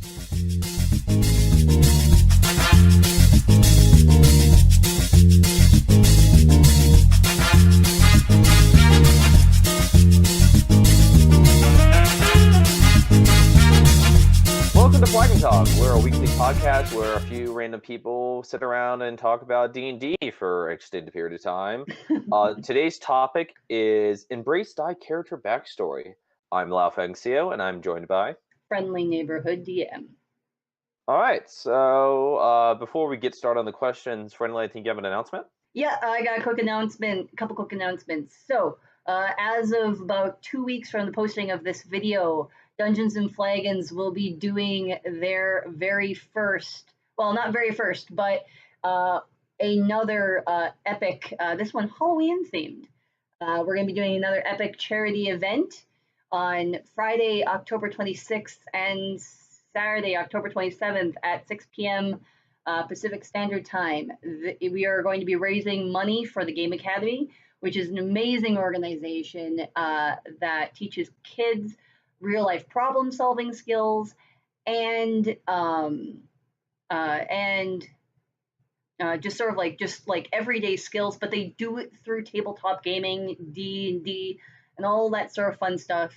Welcome to Flagon Talk. We're a weekly podcast where a few random people sit around and talk about D&D for an extended period of time. Today's topic is Embrace Thy Character Backstory. I'm Lao Fengxio, and I'm joined by... Friendly Neighborhood DM. All right, so before we get started on the questions, Friendly, I think you have an announcement? Yeah, I got a couple quick announcements. So, as of about 2 weeks from the posting of this video, Dungeons and Flagons will be doing their very first, well, not very first, but another epic, this one Halloween themed. We're going to be doing another epic charity event on Friday, October 26th and Saturday, October 27th at 6 p.m. Pacific Standard Time. We are going to be raising money for the Game Academy, which is an amazing organization that teaches kids real-life problem-solving skills and just like everyday skills, but they do it through tabletop gaming, D&D, and all that sort of fun stuff.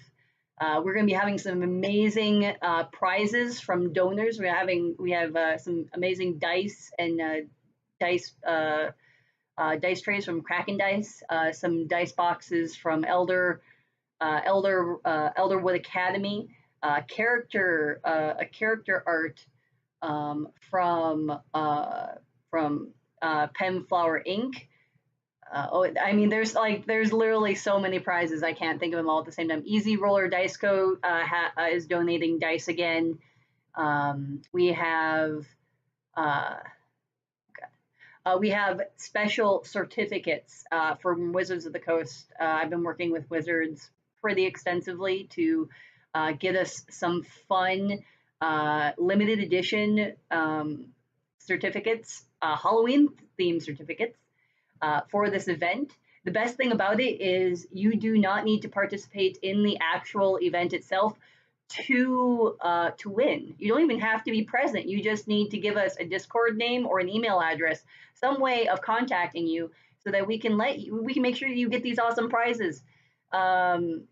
We're going to be having some amazing prizes from donors. We have some amazing dice and dice trays from Kraken Dice, some dice boxes from Elderwood Academy, a character art from Penflower Inc. There's literally so many prizes. I can't think of them all at the same time. Easy Roller Dice Co. Is donating dice again. We have special certificates from Wizards of the Coast. I've been working with Wizards pretty extensively to get us some fun limited edition certificates, Halloween themed certificates. For this event. The best thing about it is you do not need to participate in the actual event itself to win. You don't even have to be present. You just need to give us a Discord name or an email address, some way of contacting you, so that we can make sure you get these awesome prizes. And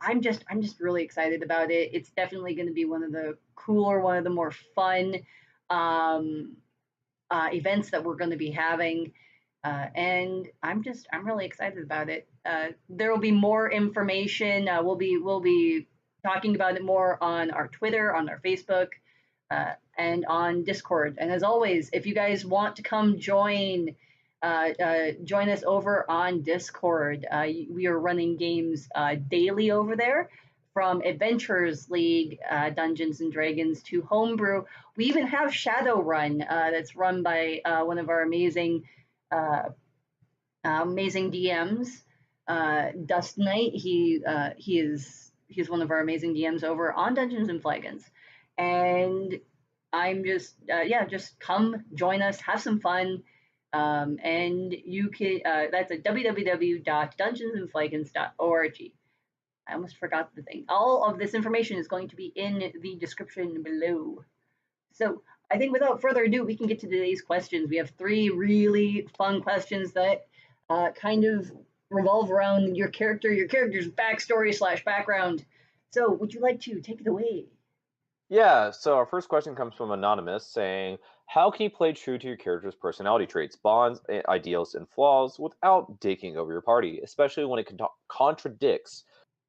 I'm just really excited about it. It's definitely going to be one of the cooler, one of the more fun events that we're going to be having. And I'm really excited about it. There will be more information. We'll be talking about it more on our Twitter, on our Facebook, and on Discord. And as always, if you guys want to come join us over on Discord, we are running games daily over there, from Adventurers League, Dungeons and Dragons, to Homebrew. We even have Shadowrun that's run by one of our amazing DMs, Dust Knight. He's one of our amazing DMs over on Dungeons and Flagons, and I'm just come join us, have some fun, and you can that's at www.dungeonsandflagons.org. I almost forgot the thing. All of this information is going to be in the description below. So I think without further ado, we can get to today's questions. We have 3 really fun questions that kind of revolve around your character's backstory / background. So would you like to take it away? Yeah, so our first question comes from Anonymous saying, how can you play true to your character's personality traits, bonds, ideals, and flaws without taking over your party, especially when it contradicts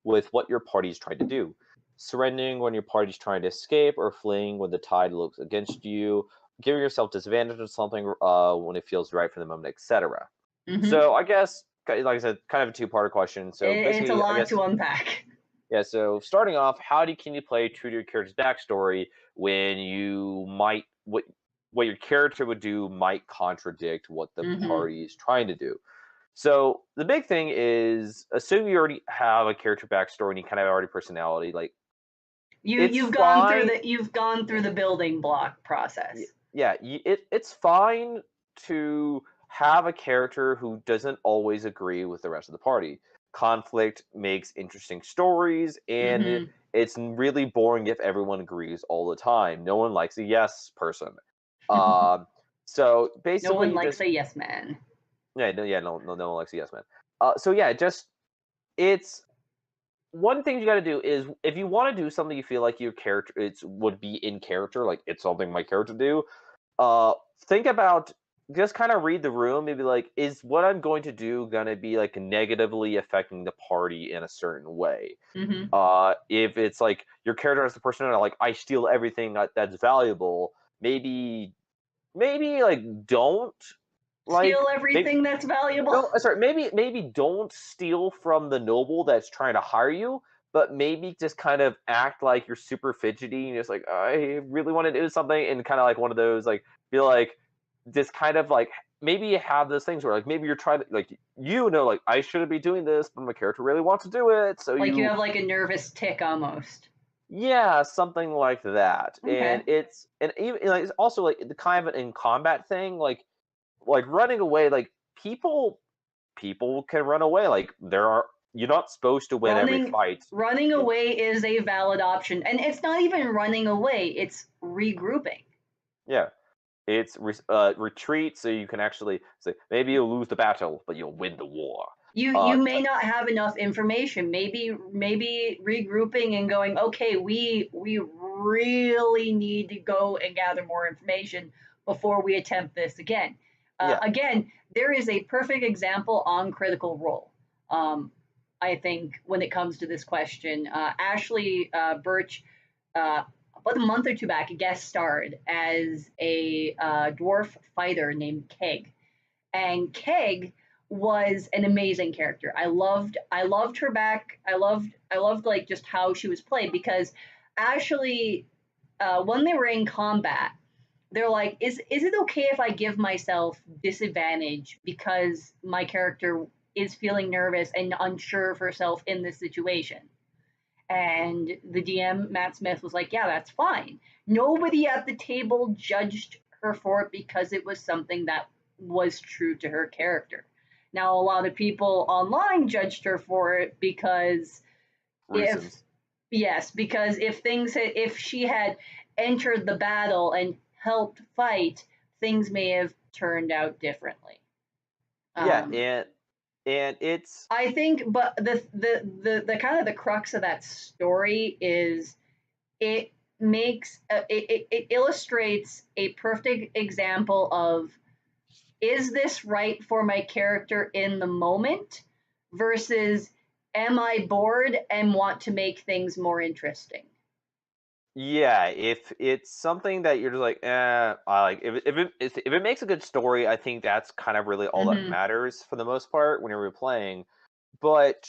with what your party is trying to do? Surrendering when your party's trying to escape, or fleeing when the tide looks against you, giving yourself disadvantage of something when it feels right for the moment, etc. Mm-hmm. So I guess, like I said, kind of a 2-part question. So it's a lot to unpack. Yeah, so starting off, can you play true to your character's backstory when what your character would do might contradict what the party is trying to do? So the big thing is, assume you already have a character backstory and you kind of already personality, like, You've gone through the building block process. Yeah, it's fine to have a character who doesn't always agree with the rest of the party. conflict makes interesting stories, and Mm-hmm. it's really boring if everyone agrees all the time. No one likes a yes person. Um, so No one basically, likes just a yes man. no one likes a yes man. So yeah, just it's one thing you got to do is if you want to do something you feel like your character it's would be in character, like it's something my character do. Uh, think about just kind of read the room. Maybe like, is what I'm going to do gonna be like negatively affecting the party in a certain way? Mm-hmm. If it's like your character has the personality like I steal everything that's valuable, maybe like don't like Steal maybe everything that's valuable. no, sorry, maybe don't steal from the noble that's trying to hire you, but maybe just kind of act like you're super fidgety and just like I really want to do something, and kind of like one of those like be like just kind of like maybe you have those things where like maybe you're trying to like like I shouldn't be doing this, but my character really wants to do it, so Like you you have like a nervous tick almost. yeah, something like that. Okay. And even like it's also like the kind of an in combat thing, like running away, like people can run away. Like there are you're not supposed to win every Running fight. running away is a valid option. And it's not even running away, it's regrouping. Yeah, it's retreat, so you can actually say maybe you'll lose the battle, but you'll win the war. You may not have enough information. Maybe regrouping and going, okay, we really need to go and gather more information before we attempt this again. Yeah, Again, there is a perfect example on Critical Role. I think when it comes to this question, Ashley Birch, about a month or two back, guest starred as a dwarf fighter named Keg, and Keg was an amazing character. I loved her back. I loved like just how she was played because Ashley, when they were in combat, they're like, is it okay if I give myself disadvantage because my character is feeling nervous and unsure of herself in this situation? And the DM Matt Smith was like, yeah, that's fine. Nobody at the table judged her for it because it was something that was true to her character. Now, a lot of people online judged her for it because if reasons. yes, because if she had entered the battle and helped fight, things may have turned out differently. Yeah, Um, and it's I think, but the kind of the crux of that story is it it illustrates a perfect example of, is this right for my character in the moment versus am I bored and want to make things more interesting? yeah, if it's something that you're just like, I like if it makes a good story, I think that's kind of really all that Hmm. matters for the most part when you're playing. But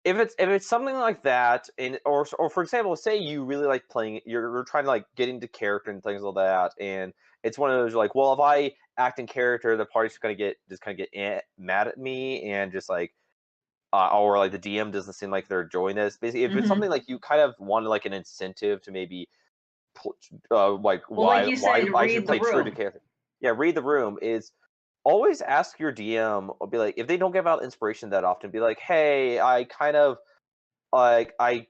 if it's something like that, and or for example, say you really like playing, you're trying to like get into character and things like that, and it's one of those like, well, if I act in character, the party's gonna get just kind of get mad at me and just like or like the DM doesn't seem like they're enjoying this. Basically, if it's Hmm. something like you kind of want like an incentive to maybe like Well, like why you why said, I should read the play true to room. character. Yeah, read the room is always ask your DM or be like if they don't give out inspiration that often, be like, hey, I kind of like I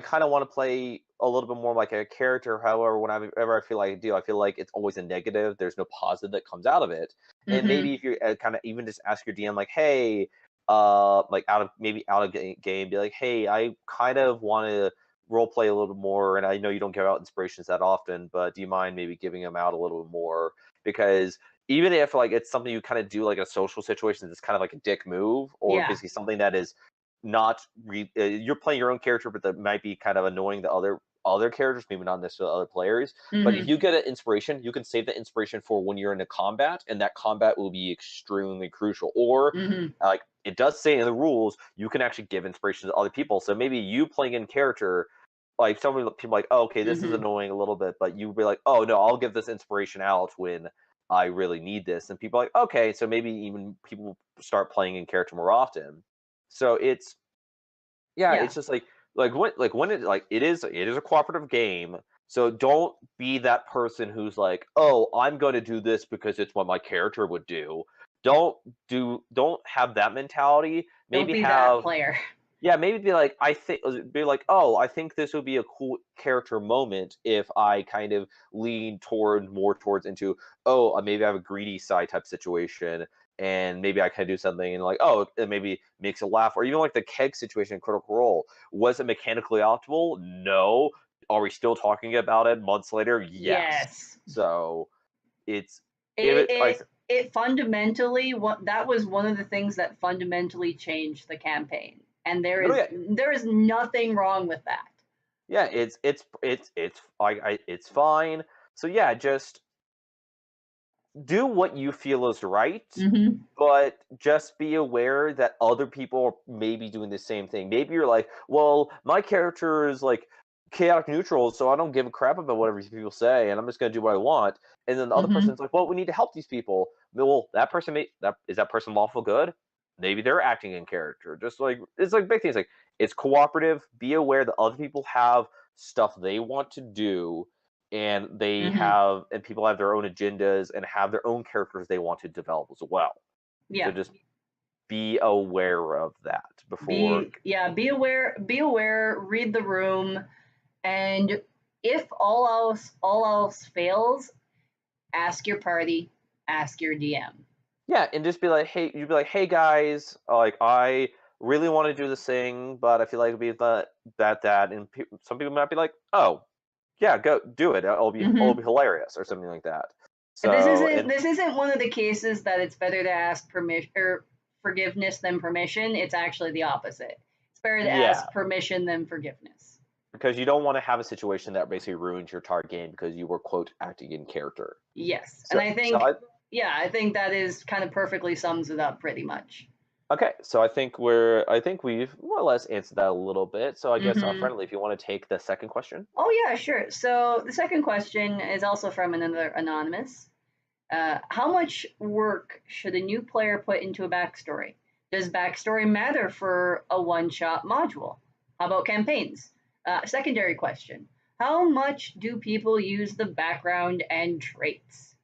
kind of want to play a little bit more like a character. However, whenever I feel like I do, I feel like it's always a negative. There's no positive that comes out of it. And Hmm. maybe if you kind of even just ask your DM like, hey, like out of game, be like, hey, I kind of want to role play a little bit more, and I know you don't give out inspirations that often, but do you mind maybe giving them out a little bit more? Because even if like it's something you kind of do like a social situation, it's kind of like a dick move, or Yeah. basically something that is not you're playing your own character, but that might be kind of annoying the other characters, maybe not necessarily other players. But if Hmm. you get an inspiration, you can save the inspiration for when you're in a combat, and that combat will be extremely crucial. Or Hmm. like it does say in the rules, you can actually give inspiration to other people. So maybe you playing in character, like some people like, oh, okay, this is Hmm. annoying a little bit, but you be like, oh no, I'll give this inspiration out when I really need this, and people are like, okay, so maybe even people start playing in character more often. So it's yeah, Yeah. it's just like when it is a cooperative game. So don't be that person who's like, "Oh, I'm going to do this because it's what my character would do." don't have that mentality. Don't Maybe be that have player. Yeah, maybe be like, "Oh, I think this would be a cool character moment if I kind of lean more towards into, oh, maybe I have a greedy side type situation, and maybe I can do something and like, oh, it maybe makes a laugh, or even like the keg situation in Critical Role. Was it mechanically optimal? No. Are we still talking about it months later? Yes. Yes. So it's if It it like it it fundamentally what that was one of the things that fundamentally changed the campaign. And no, yeah, there is nothing wrong with that. yeah, it's fine. So yeah, just do what you feel is right, Hmm. but just be aware that other people may be doing the same thing. Maybe you're like, well, my character is like chaotic neutral, so I don't give a crap about whatever people say, and I'm just gonna do what I want. And then the other Hmm. person's like, well, we need to help these people. Well, that person may that is that person lawful good? Maybe they're acting in character. Just like it's like big things like it's cooperative. Be aware that other people have stuff they want to do and Hmm. people have their own agendas and have their own characters they want to develop as well. So Yeah. just be aware of that before. Be aware, read the room, and if all else fails, ask your party, ask your DM. Yeah, and just be like, hey, you'd be like, hey guys, like I really want to do this thing, but I feel like it'd be that, and some people might be like, oh, yeah, go do it. It'll be Hmm. hilarious or something like that. This So isn't and this isn't one of the cases that it's better to ask permission or forgiveness than permission. It's actually the opposite. It's better to yeah, ask permission than forgiveness. because you don't want to have a situation that basically ruins your entire game because you were quote acting in character. Yes, and So so I I think that is kind of perfectly sums it up pretty much. Okay, so I think we've more or less answered that a little bit. So I guess Hmm. friendly, if you want to take the second question. Oh yeah, sure. So the second question is also from another anonymous. How much work should a new player put into a backstory? Does backstory matter for a one-shot module? How about campaigns? Secondary question. How much do people use the background and traits?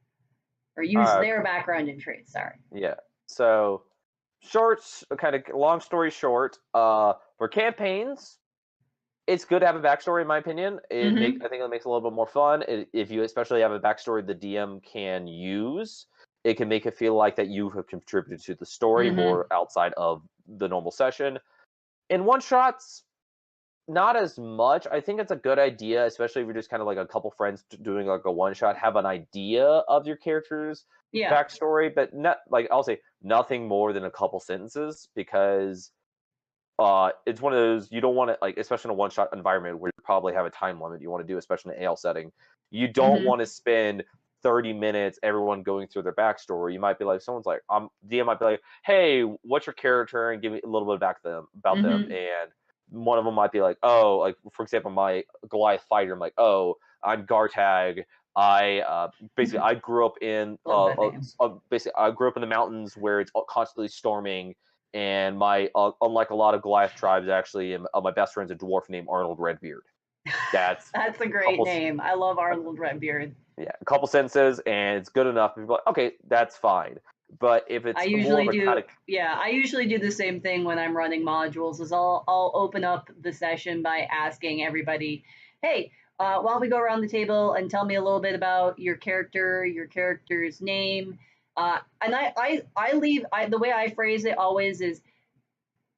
Or use Uh, their background and traits, sorry. yeah. So shorts, kind of long story short. For campaigns, it's good to have a backstory, in my opinion. Mm-hmm. I think it makes it a little bit more fun if you especially have a backstory the DM can use. It can make it feel like that you have contributed to the story Mm-hmm. more outside of the normal session. In one shots, not as much. I think it's a good idea, especially if you're just kind of like a couple friends doing like a one shot, have an idea of your character's Yeah. backstory, but not like I'll say nothing more than a couple sentences because it's one of those you don't want to like, especially in a one shot environment where you probably have a time limit you want to do, especially in an AL setting. You don't Mm-hmm. want to spend 30 minutes everyone going through their backstory. You might be like, someone's like, DM might be like, hey, what's your character, and give me a little bit about them, Mm-hmm. and one of them might be like, oh, like for example, my Goliath fighter. I'm like, oh, I'm Gartag. I basically I grew up in Love that name. basically I grew up in the mountains where it's constantly storming, and my unlike a lot of Goliath tribes, actually, my best friend's a dwarf named Arnold Redbeard. That's That's a a great couple, name. I love Arnold Redbeard. yeah, a couple sentences, and it's good enough. People are like, okay, that's fine. But if I it's more of usually a kind do, of yeah, I usually do the same thing when I'm running modules is I'll open up the session by asking everybody, hey, why don't we go around the table and tell me a little bit about your character's name. And the way I phrase it always is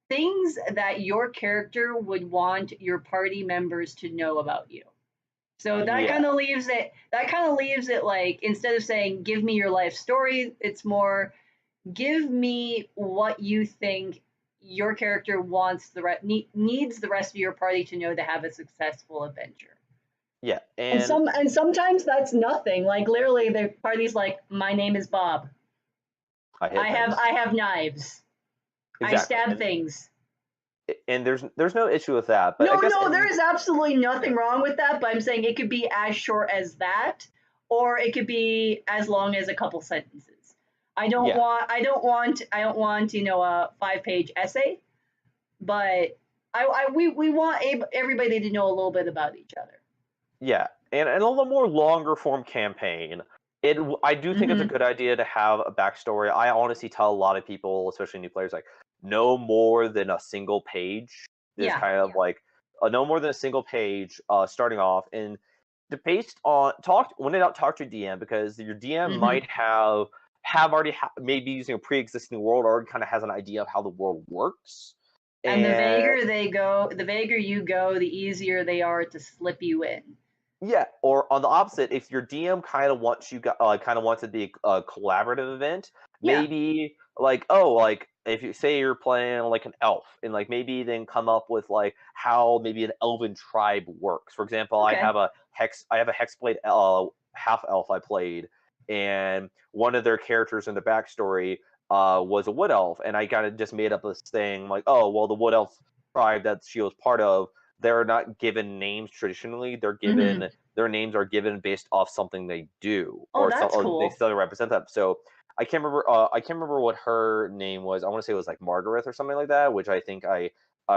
things that your character would want your party members to know about you. So yeah, that kind of leaves it like instead of saying give me your life story, it's more give me what you think your character needs the rest of your party to know to have a successful adventure. yeah, And and sometimes that's nothing. Like literally the party's like, my name is Bob. I hit things I have knives. I exactly, stab things. and there's no issue with that. But I No, guess no, there and is absolutely yeah, nothing wrong with that, but I'm saying it could be as short as that, or it could be as long as a couple sentences. yeah, I don't want, a 5-page essay, but we want everybody to know a little bit about each other. yeah, and a little more longer form campaign. I do think it's a Hmm. good idea to have a backstory. I honestly tell a lot of people, especially new players, like no more than a single page is Yeah. kind of like no more than a single page starting off, and based on talk when in doubt, talk to your DM because your DM Hmm. might have already maybe using a pre-existing world already kind of has an idea of how the world works, And and the vaguer you go, the easier they are to slip you in. yeah, or on the opposite, if your DM kind of wants kind of wants it to be a collaborative event, Yeah. maybe like oh like if you say you're playing like an elf and like maybe then come up with like how maybe an elven tribe works. For example, Okay. I have a hexblade half elf I played, and one of their characters in the backstory was a wood elf, and I kind of just made up this thing like oh well the wood elf tribe that she was part of they're not given names traditionally. Hmm. Their names are given based off something they do Oh, some that's or they cool. still represent them. So I can't remember what her name was. I want to say it was like Margaret or something like that, which I think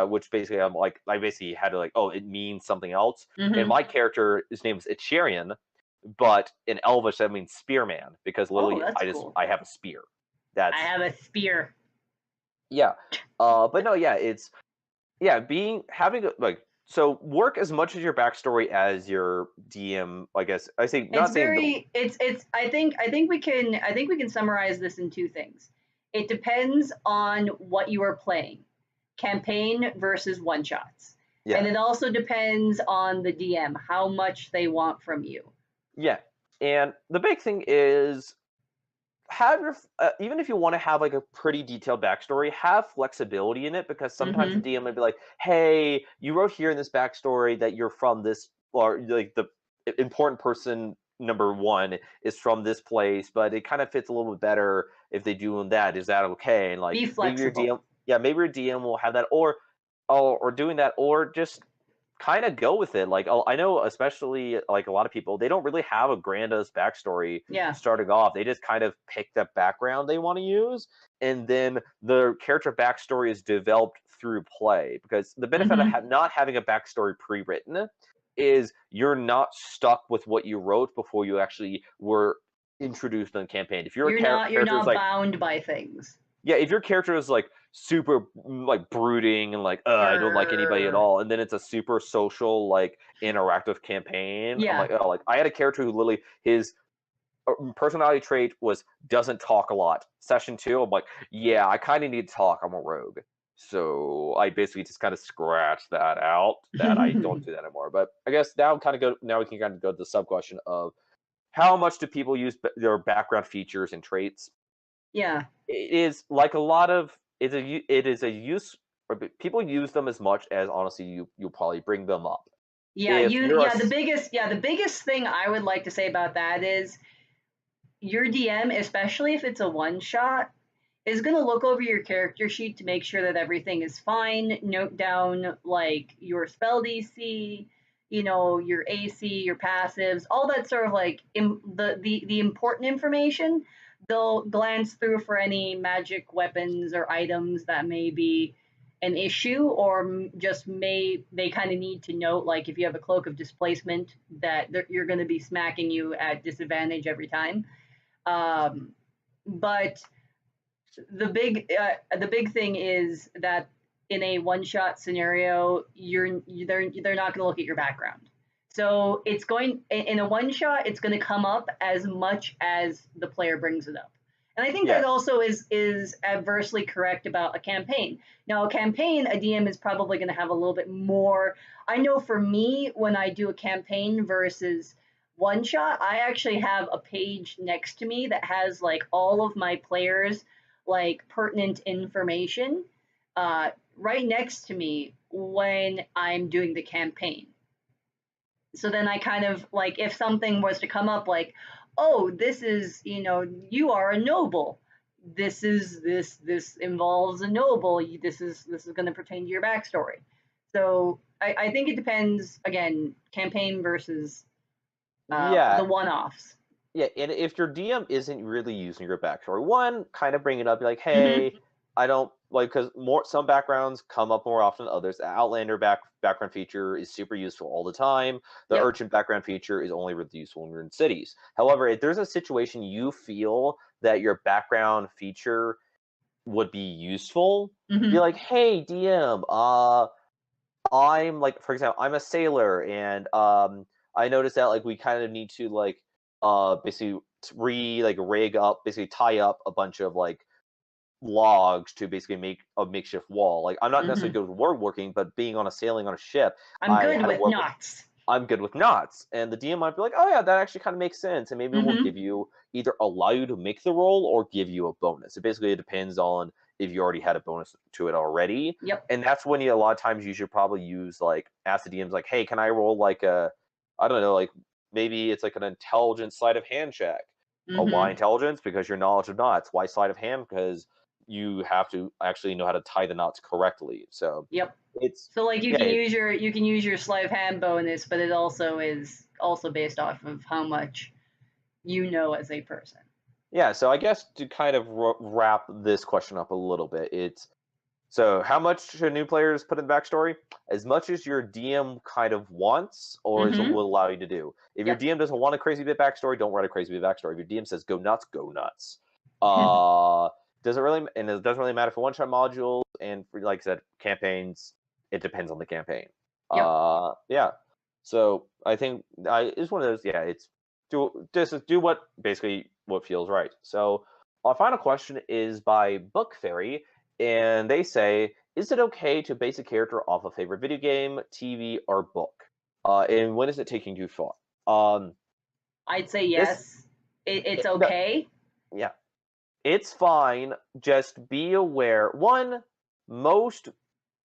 which basically I'm like I basically had to like oh it means something else. And Hmm. my character his name is Itcherian, but in Elvish that means spearman because Oh, literally that's cool. I have a spear. I That's have a spear. yeah. But no, yeah, it's yeah, being having like so work as much as your backstory as your DM. I guess I say It's not saying the very it's I think we can summarize this in two things. It depends on what you are playing. Campaign versus one shots. And yeah it also depends on the DM, how much they want from you. yeah, and the big thing is have your even if you want to have like a pretty detailed backstory, have flexibility in it because sometimes the Mhm. DM might be like, hey, you wrote here in this backstory that you're from this or like the important person number one is from this place, but it kind of fits a little bit better if they do that. Is that okay? And like Be maybe your flexible. DM, yeah, maybe your DM will have that, or doing that, or just kind of go with it. Like I know, especially like a lot of people, they don't really have a grandiose backstory Yeah. starting off. They just kind of pick the background they want to use, and then the character backstory is developed through play. Because the benefit of Mhm. not having a backstory pre-written is you're not stuck with what you wrote before you actually were introduced in the campaign. If your You're character is not like bound by things. yeah, if your character is like super like brooding and like I don't like anybody at Grr. all, and then it's a super social like interactive campaign, I'm Yeah. like oh like I had a character who literally his personality trait was doesn't talk a lot. Session two, I'm like yeah, I kind of need to talk. I'm a rogue, so I basically just kind of scratched that out. That I don't do that anymore. But I guess now kind of go now we can kind of go to the sub question of how much do people use their background features and traits Yeah. it is like a lot of it is a use or people use them as much as honestly you'll probably bring them up. If you're The biggest thing I would like to say about that is your DM, especially if it's a one shot, is going to look over your character sheet to make sure that everything is fine. Note down like your spell DC, your AC, your passives, all that sort of like the important information. They'll glance through for any magic weapons or items that may be an issue, or just may they kind of need to note like if you have a cloak of displacement that you're going to be smacking you at disadvantage every time. But the big thing is that in a one shot scenario, they're not going to look at your background. So it's going in a one shot, it's going to come up as much as the player brings it up. And I think yeah that also is adversely correct about a campaign. Now, a campaign, a DM is probably going to have a little bit more. I know for me, when I do a campaign versus one shot, I actually have a page next to me that has like all of my players like pertinent information right next to me when I'm doing the campaign. So then I kind of like if something was to come up like, oh, this is you are a noble. This involves a noble. This is going to pertain to your backstory. So I think it depends again, campaign versus yeah the one-offs. yeah, and if your DM isn't really using your backstory, one kind of bring it up, be like, Hmm. hey. I don't like because some backgrounds come up more often than others. The Outlander background feature is super useful all the time. The Yep. Urchin background feature is only really useful when you're in cities. However, if there's a situation you feel that your background feature would be useful, be Hmm. like, hey, DM, I'm like, for example, I'm a sailor, and I noticed that like we kind of need to like basically rig up, basically tie up a bunch of like logs to basically make a makeshift wall. Like I'm not necessarily Hmm. good with woodworking, but being on a sailing on a ship, I'm I good had to with work with. knots. I'm good with knots, and the DM might be like, "Oh yeah, that actually kind of makes sense," and maybe we'll Hmm. give you either allow you to make the roll or give you a bonus. It basically depends on if you already had a bonus to it already, Yep. and that's when a lot of times you should probably use like ask the DMs like, "Hey, can I roll like a, I don't know, like maybe it's like an intelligence sleight of hand check." Why Hmm. intelligence? Because your knowledge of knots. Why sleight of hand? Because you have to actually know how to tie the knots correctly. So Yep. it's So like yeah, you can use your sleight of hand bonus, but it also is also based off of how much you know as a person. yeah. So I guess to kind of wrap this question up a little bit, it's so how much should new players put in the backstory? As much as your DM kind of wants or is Hmm. will allow you to do. If your Yep. DM doesn't want a crazy bit backstory, don't write a crazy bit backstory. If your DM says go nuts, go nuts. Uh, doesn't really, and it doesn't really matter for one shot modules and for, like I said, campaigns. It depends on the campaign. Yep. Yeah. So I think it's one of those. Yeah, it's do what basically what feels right. So our final question is by Book Fairy, and they say, "Is it okay to base a character off a favorite video game, TV, or book? And when is it taking too far?" Um, I'd say this, yes. It's no, okay. yeah, it's fine. Just be aware. One, most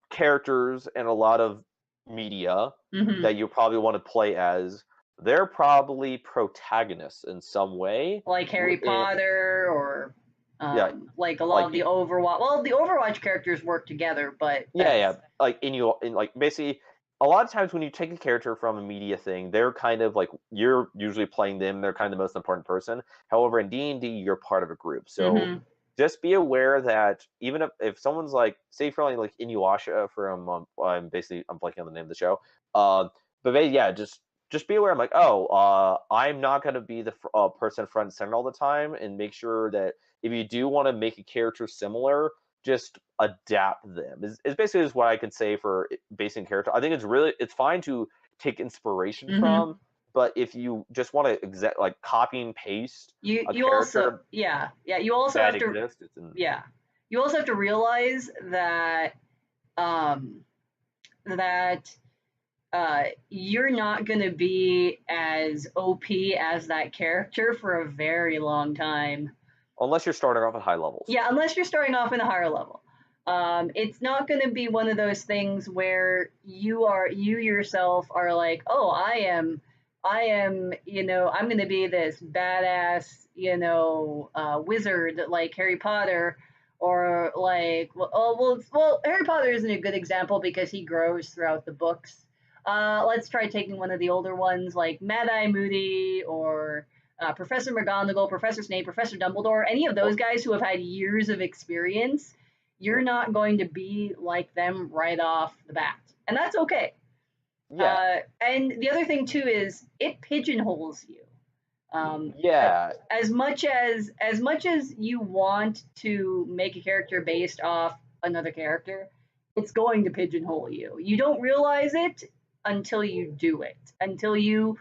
characters in a lot of media Hmm. that you probably want to play as, they're probably protagonists in some way. Like Harry In Potter or yeah, like a lot like of the Overwatch. Well, the Overwatch characters work together, but yeah, like in like basically a lot of times when you take a character from a media thing, they're kind of like you're usually playing them. They're kind of the most important person. However, in D&D, you're part of a group, so hmm just be aware that even if someone's like, say for like Inuyasha from I'm blanking on the name of the show, but yeah, just be aware. I'm like, oh, I'm not gonna be the person front and center all the time, and make sure that if you do want to make a character similar, just adapt them. Is basically is what I can say for basing character. I think it's fine to take inspiration hmm from, but if you just want to like copy and paste a you also character you also that have to exists, it's in, yeah you also have to realize that um that you're not going to be as OP as that character for a very long time. unless you're starting off at high levels. Yeah, unless you're starting off in a higher level. It's not going to be one of those things where you yourself are like, oh, I'm going to be this badass, wizard like Harry Potter, or like, well, Harry Potter isn't a good example because he grows throughout the books. Let's try taking one of the older ones like Mad Eye Moody or Professor McGonagall, Professor Snape, Professor Dumbledore, any of those Well, guys who have had years of experience, you're not going to be like them right off the bat. And that's okay. yeah, And the other thing too is it pigeonholes you. Um, yeah, as much as you want to make a character based off another character, it's going to pigeonhole you. You don't realize it until you do it. Until you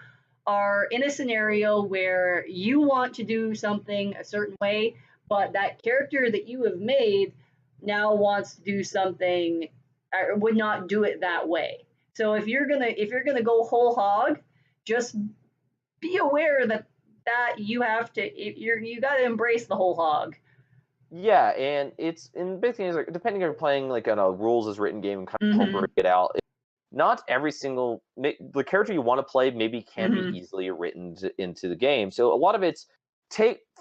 are in a scenario where you want to do something a certain way, but that character that you have made now wants to do something or would not do it that way. So if you're gonna go whole hog, just be aware that you have to you got to embrace the whole hog. yeah, and it's in basically it's like depending if you're playing like on a rules as written game and kind of Mm-hmm. homebrew it out. Not every single the character you want to play maybe can't be Mm-hmm. easily written into the game. So a lot of it's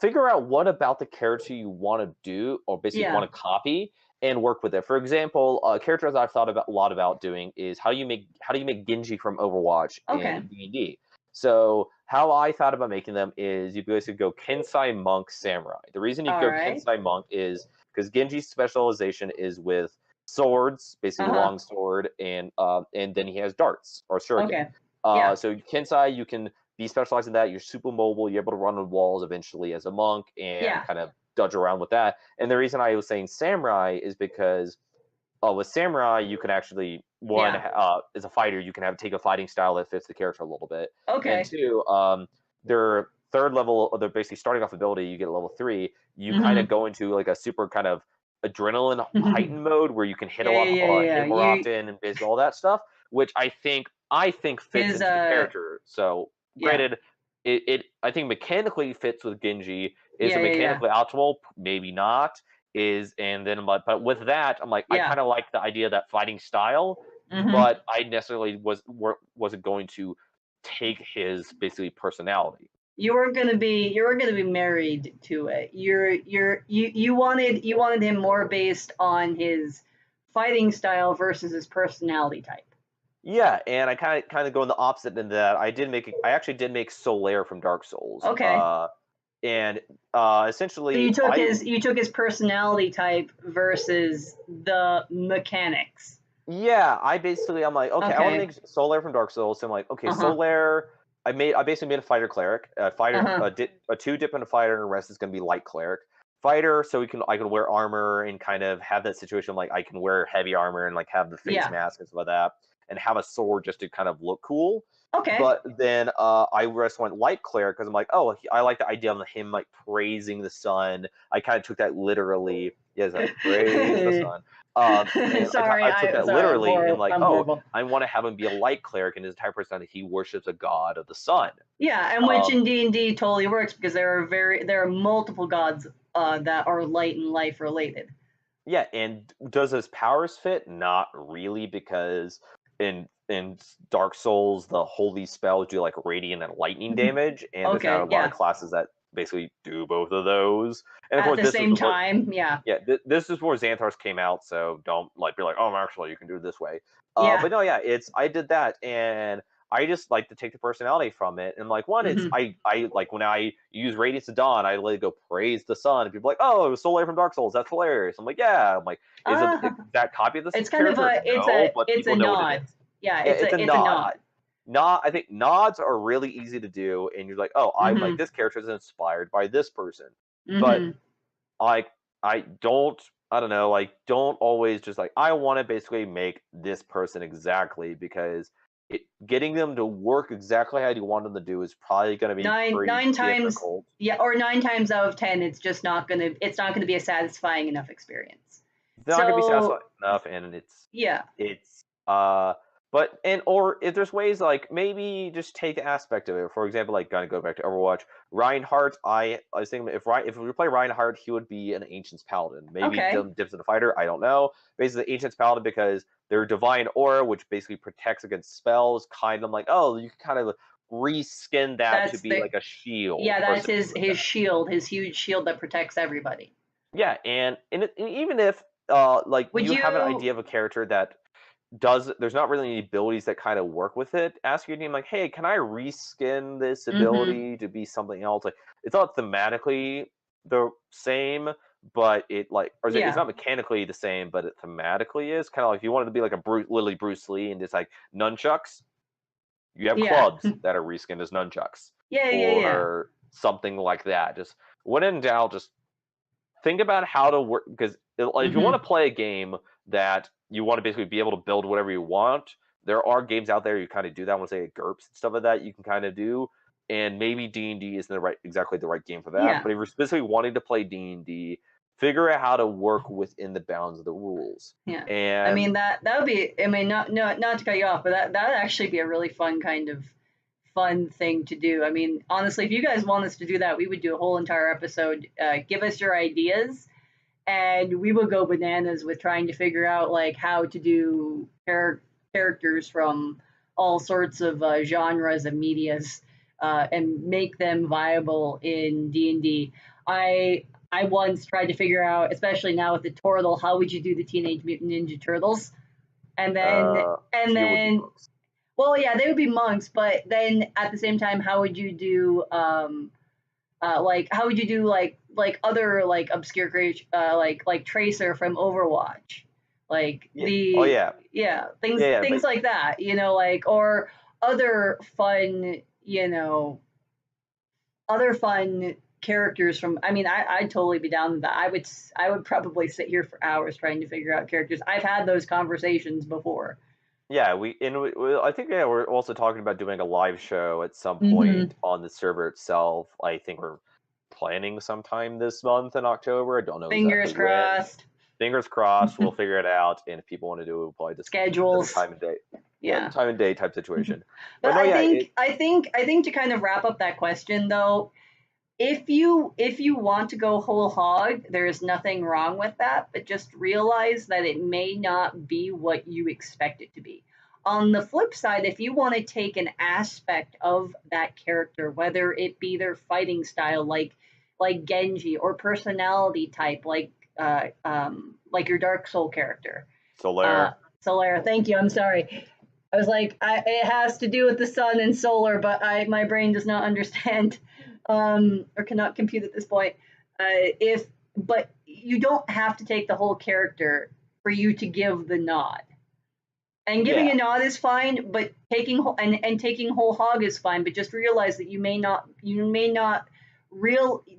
figure out what about the character you want to do or basically Yeah. want to copy and work with it. For example, characters I've thought about a lot about doing is how do you make Genji from Overwatch in Okay. D&D. So how I thought about making them is you basically go Kensai Monk Samurai. The reason you All go right. Kensai Monk is because Genji's specialization is with swords, basically long sword, and then he has darts or shuriken. Okay. Yeah. So Kensai, you can be specialized in that. You're super mobile. You're able to run on walls eventually as a monk and kind of dodge around with that. And the reason I was saying samurai is because with samurai, you can actually as a fighter, you can take a fighting style that fits the character a little bit. Okay. And two, their third level, they're basically starting off ability. You get level 3. You kind of go into like a super kind of adrenaline heightened mode where you can hit hit more often and basically all that stuff, which I think fits into the character. So granted, it I think mechanically fits with Genji. Is it mechanically optimal? Maybe not. But with that, I'm like, I kind of like the idea of that fighting style, but I necessarily wasn't going to take his basically personality. You weren't gonna be married to it. You wanted him more based on his fighting style versus his personality type. Yeah, and I kind of go in the opposite in that I actually did make Solaire from Dark Souls. Okay. And essentially, so you took his personality type versus the mechanics. Yeah, I'm like, okay, I want to make Solaire from Dark Souls. So I'm like, okay, Solaire. I basically made a fighter cleric, a 2 dip and a fighter, and the rest is going to be light cleric. Fighter, so I can wear armor and kind of have that situation like I can wear heavy armor and like have the face mask and stuff like that, and have a sword just to kind of look cool. Okay. But then I just went light cleric because I'm like, oh, I like the idea of him like praising the sun. I kind of took that literally. Yes, like, praise the sun. Sorry, I took that literally and like, horrible. I want to have him be a light cleric, and his entire personality, he worships a god of the sun. Yeah, and which in D&D totally works because there are multiple gods that are light and life related. Yeah, and does his powers fit? Not really, because in Dark Souls, the holy spells do like radiant and lightning damage, and there's not a lot of classes that basically do both of those. And of at course, the this same is before, time, this is before Xanthars came out, so don't like be like, oh, actually, you can do it this way. Yeah. But no, I did that, and I just like to take the personality from it. And like one, it's I like when I use Radiance of Dawn, I let it go praise the sun. And people are like, oh, it was Solaire from Dark That's hilarious. I'm like, yeah. I'm like, is it that copy of this? It's kind of it's a nod. Yeah, it's a nod. I think nods are really easy to do, and you're like, oh, I'm like, this character is inspired by this person. But like, I don't know, like, don't always just like, I want to basically make this person exactly, because getting them to work exactly how you want them to do is probably going to be nine times difficult. Yeah, or 9 times out of 10, it's just not gonna be a satisfying enough experience. It's not gonna be satisfying enough, and or if there's ways like maybe just take the aspect of it. For example, like gonna go back to Overwatch, Reinhardt. I was thinking if we play Reinhardt, he would be an Ancient's Paladin. Maybe dips in a fighter. I don't know. Basically, Ancient's Paladin because their divine aura, which basically protects against spells. Kind of like, oh, you can kind of reskin that to be like a shield. Yeah, that's his shield, his huge shield that protects everybody. Yeah, and even if like you have an idea of a character that there's not really any abilities that kind of work with it, ask your team like, hey, can I reskin this ability to be something else? Like, it's not thematically the same, but it's not mechanically the same, but it thematically is. Kind of like if you wanted to be like literally Bruce Lee and just like nunchucks, you have clubs that are reskinned as nunchucks. Or something like that. Just when in doubt, just think about how to work, because if you want to play a game that you want to basically be able to build whatever you want, there are games out there you kind of do that. I want to say GURPS and stuff like that you can kind of do, and maybe D&D isn't exactly the right game for that. But if you're specifically wanting to play D&D, figure out how to work within the bounds of the rules. Yeah, and I mean that would be. I mean, not to cut you off, but that would actually be a really fun thing to do. I mean, honestly, if you guys want us to do that, we would do a whole entire episode. Give us your ideas, and we will go bananas with trying to figure out like how to do characters from all sorts of genres and medias, and make them viable in D&D. I once tried to figure out, especially now with the Turtle, how would you do the Teenage Mutant Ninja Turtles? And then well, yeah, they would be monks, but then at the same time, how would you do Like how would you do like other like obscure creation like Tracer from Overwatch, like Yeah. Oh yeah. things Yeah. Yeah. things But like that, like or other fun, other fun characters from. I mean, I'd totally be down with that. I would probably sit here for hours trying to figure out characters. I've had those conversations before. yeah, I think we're also talking about doing a live show at some Hmm. point on the server itself. I think we're planning sometime this month in October. I don't know Fingers exactly when. crossed. Fingers crossed. We'll figure it out, and if people want to do it, we'll probably just set a Schedules. time and date. Yeah, Yeah. time and date type situation. But But no, I yeah, think I think to kind of wrap up that question though, if you want to go whole hog, there's nothing wrong with that, but just realize that it may not be what you expect it to be. On the flip side, if you want to take an aspect of that character, whether it be their fighting style, like Genji, or personality type, like your Dark Soul character, uh, Solaire. Solara. Thank you. I'm sorry. I was like, it has to do with the sun and solar, but my brain does not understand, or cannot compute at this point. If But you don't have to take the whole character for you to give the nod. And giving Yeah, a nod is fine, but taking whole hog is fine. But just realize that you may not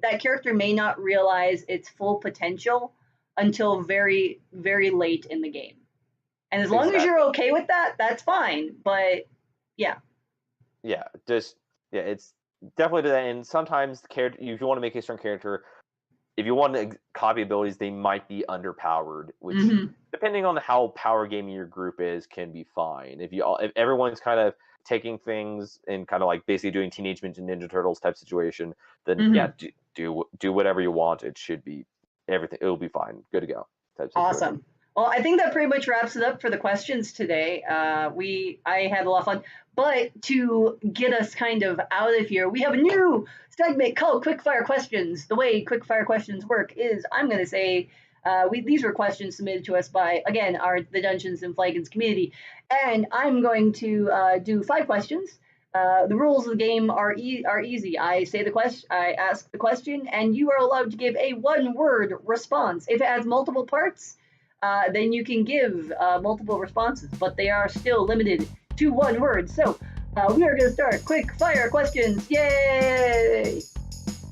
that character may not realize its full potential until very very late in the game. And as long as you're exactly. okay with that, that's fine. But yeah. Yeah, just yeah, it's definitely to that. And sometimes the character, if you want to make a strong character, if you want to copy abilities, they might be underpowered, which Hmm. depending on how power gaming your group is, can be fine. If everyone's kind of taking things and kind of like basically doing Teenage Mutant Ninja Turtles type situation, then yeah, Hmm. do whatever you want. It should be everything. It'll be fine. Good to go. Type situation. Awesome. Well, I think that pretty much wraps it up for the questions today. I had a lot of fun, but to get us kind of out of here, we have a new segment called Quickfire Questions. The way Quickfire Questions work is I'm going to say these were questions submitted to us by again the Dungeons and Flagons community, and I'm going to do 5 questions. The rules of the game are easy. I say the question, I ask the question, and you are allowed to give a one-word response. If it has multiple parts, then you can give multiple responses, but they are still limited to one word. So we are going to start quick fire questions. Yay!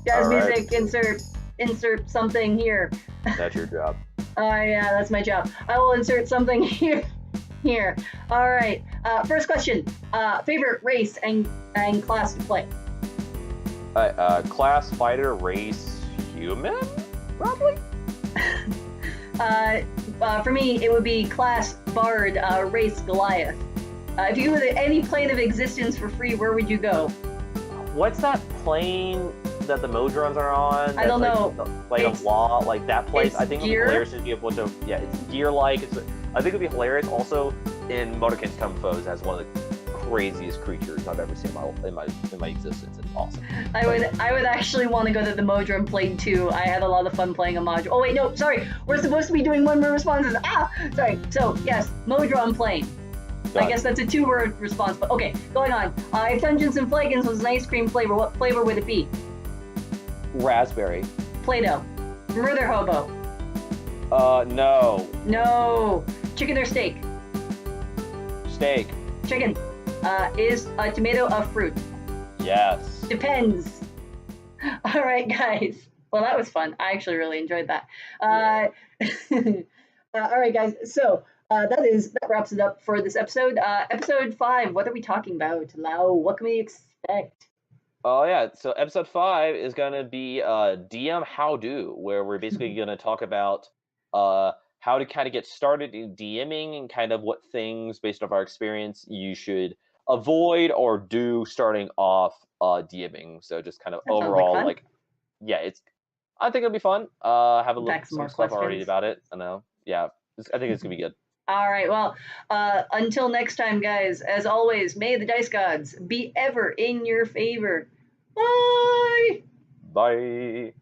Jazz All right, music. Insert something here. that's your job. Yeah, that's my job. I will insert something here. Here. All right. First question. Favorite race and class to play? Class, fighter, race, human, probably. For me, it would be class bard, race Goliath. If you could any plane of existence for free, where would you go? What's that plane that the Modrons are on? I don't That's know. like the plane of law, like that place. It's I think it would be gear? hilarious to be a bunch of it's gear-like. I think it'd be hilarious. Also, in Motorkins Come Foes, as one of the craziest creatures I've ever seen in my existence. It's awesome. I would actually want to go to the Modron plane too. I had a lot of fun playing a module. Oh wait, no, sorry. We're supposed to be doing one word responses. Sorry. So yes, Modron plane. Done. I guess that's a 2-word response, but okay, going on. If Dungeons and Flagons was an ice cream flavor, what flavor would it be? Raspberry. Play-Doh. Murder hobo. No. No. Chicken or steak? Steak. Chicken. Is a tomato a fruit? Yes. Depends. All right, guys. Well, that was fun. I actually really enjoyed that. All right, guys. So that wraps it up for this episode. Episode 5. What are we talking about, Lau? What can we expect? Oh yeah, so episode 5 is gonna be DM How Do, where we're basically gonna talk about how to kind of get started in DMing and kind of what things, based off our experience, you should avoid or do starting off DMing. So just kind of That sounds like overall, fun. I think it'll be fun. Have Back some some more stuff already questions. about it. I know. Yeah, I think it's gonna be good. All right. Well, until next time, guys, as always, may the dice gods be ever in your favor. Bye. Bye.